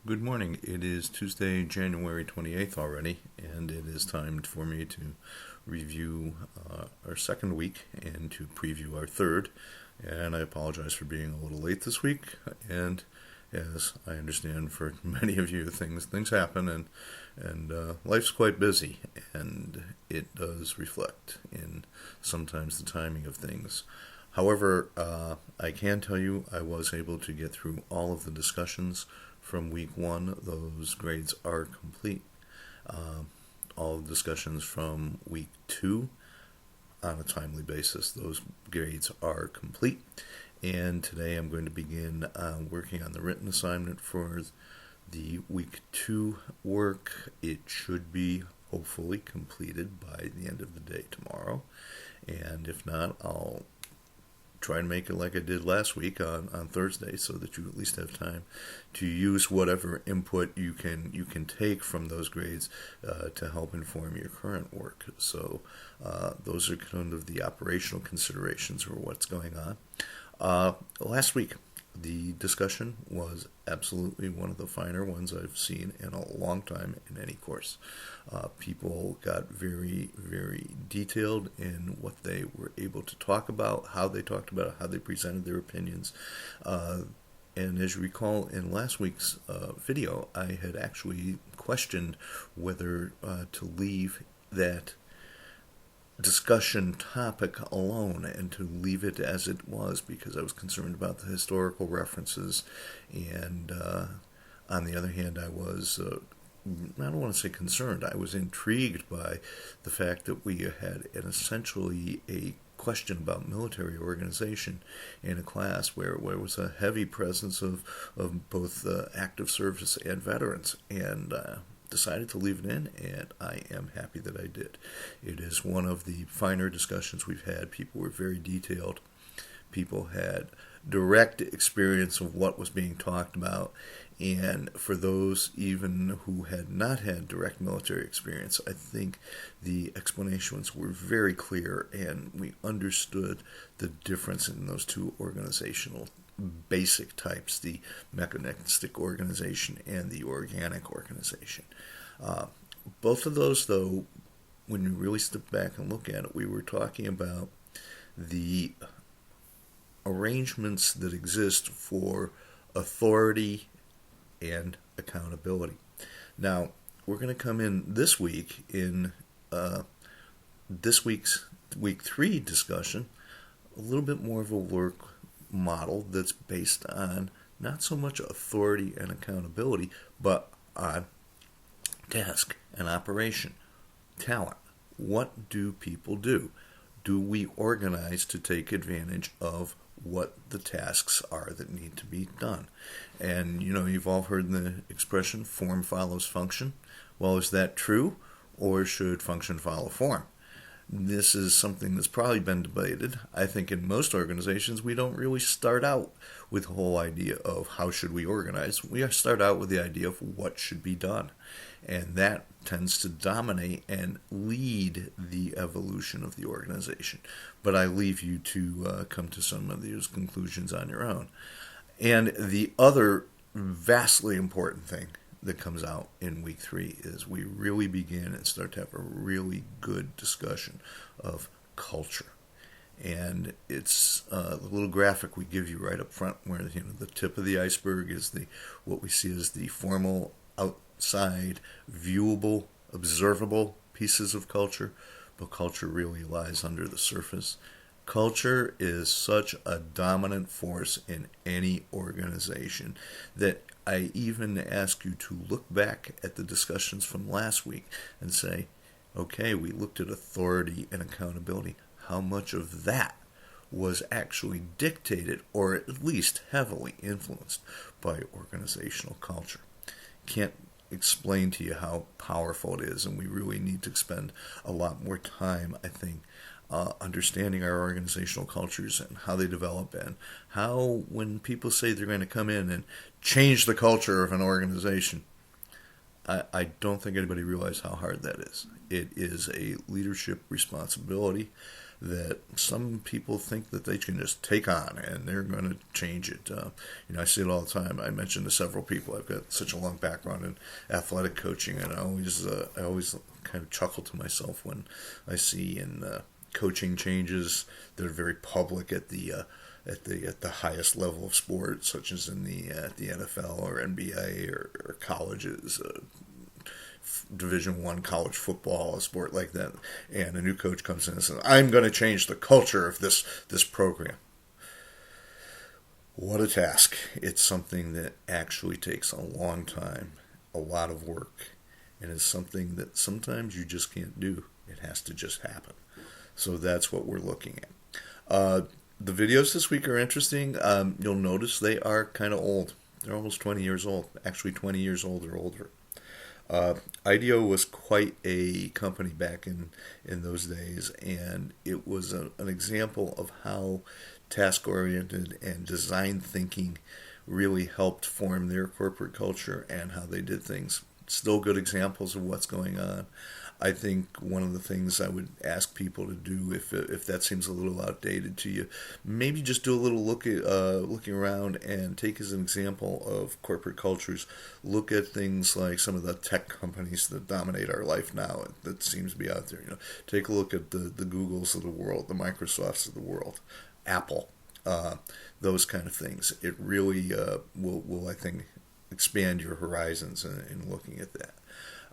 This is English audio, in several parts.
Good morning. It is Tuesday, January 28th already, and it is time for me to review our second week and to preview our third. And I apologize for being a little late this week. And as I understand, for many of you, things happen, and life's quite busy, and it does reflect in sometimes the timing of things. However, I can tell you I was able to get through all of the discussions from week one. Those grades are complete. Uh, all the discussions from week two on a timely basis, those grades are complete. And today I'm going to begin working on the written assignment for the week two work. It should be hopefully completed by the end of the day tomorrow. And if not, I'll try and make it like I did last week on Thursday, so that you at least have time to use whatever input you can take from those grades to help inform your current work. So those are kind of the operational considerations or what's going on. Last week, the discussion was absolutely one of the finer ones I've seen in a long time in any course. People got very, very detailed in what they were able to talk about, how they talked about it, how they presented their opinions. And as you recall, in last week's video, I had actually questioned whether to leave that discussion topic alone and to leave it as it was, because I was concerned about the historical references. And on the other hand, I was, I don't want to say concerned, I was intrigued by the fact that we had essentially a question about military organization in a class where there was a heavy presence of both active service and veterans. And decided to leave it in, and I am happy that I did. It is one of the finer discussions we've had. People were very detailed. People had direct experience of what was being talked about. And for those even who had not had direct military experience, I think the explanations were very clear, and we understood the difference in those two organizational basic types, the mechanistic organization and the organic organization. Uh, Both of those, though, when you really step back and look at it, we were talking about the arrangements that exist for authority and accountability. Now, we're going to come in this week in this week's week three discussion, a little bit more of a work model that's based on not so much authority and accountability, but on task and operation, talent. What do people do? Do we organize to take advantage of what the tasks are that need to be done? And you've all heard the expression form follows function. Well, is that true, or should function follow form? This is something that's probably been debated. I think in most organizations we don't really start out with the whole idea of how should we organize. We start out with the idea of what should be done. And that tends to dominate and lead the evolution of the organization. But I leave you to come to some of these conclusions on your own. And the other vastly important thing that comes out in week three is we really begin and start to have a really good discussion of culture. And it's the little graphic we give you right up front, where the tip of the iceberg is what we see as the formal, outside, viewable, observable pieces of culture, but culture really lies under the surface. Culture is such a dominant force in any organization that I even ask you to look back at the discussions from last week and say, okay, we looked at authority and accountability. How much of that was actually dictated, or at least heavily influenced, by organizational culture? Can't explain to you how powerful it is, and we really need to spend a lot more time, I think, understanding our organizational cultures and how they develop, and how, when people say they're going to come in and change the culture of an organization, I don't think anybody realizes how hard that is. It is a leadership responsibility that some people think that they can just take on and they're going to change it. I see it all the time. I mentioned to several people I've got such a long background in athletic coaching, and I always kind of chuckle to myself when I see in coaching changes that are very public at the highest level of sport, such as in the NFL or NBA or colleges, Division I college football, a sport like that, and a new coach comes in and says, "I'm going to change the culture of this program." What a task! It's something that actually takes a long time, a lot of work, and it's something that sometimes you just can't do. It has to just happen. So that's what we're looking at. The videos this week are interesting. You'll notice they are kind of old. They're almost 20 years old. Actually, 20 years old or older. IDEO was quite a company back in those days, and it was an example of how task-oriented and design thinking really helped form their corporate culture and how they did things. Still good examples of what's going on. I think one of the things I would ask people to do, if that seems a little outdated to you, maybe just do a little looking around and take as an example of corporate cultures. Look at things like some of the tech companies that dominate our life now that seems to be out there. Take a look at the Googles of the world, the Microsofts of the world, Apple, those kind of things. It really will I think, expand your horizons in looking at that.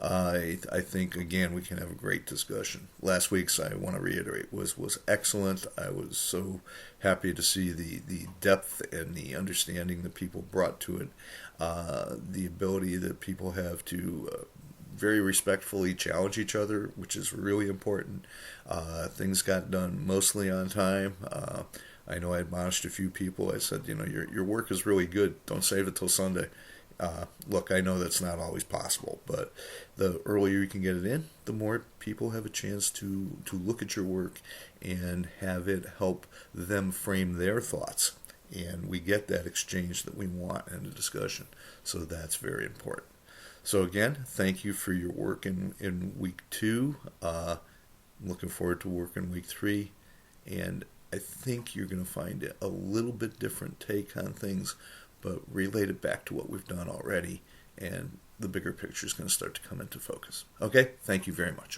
I think, again, we can have a great discussion. Last week's, I want to reiterate, was excellent. I was so happy to see the depth and the understanding that people brought to it, the ability that people have to very respectfully challenge each other, which is really important. Things got done mostly on time. I know I admonished a few people. I said, your work is really good. Don't save it till Sunday. Look, I know that's not always possible, but the earlier you can get it in, the more people have a chance to look at your work and have it help them frame their thoughts. And we get that exchange that we want in the discussion. So that's very important. So again, thank you for your work in week 2. Looking forward to working week 3. And I think you're going to find it a little bit different take on things, but relate it back to what we've done already, and the bigger picture is going to start to come into focus. Okay, thank you very much.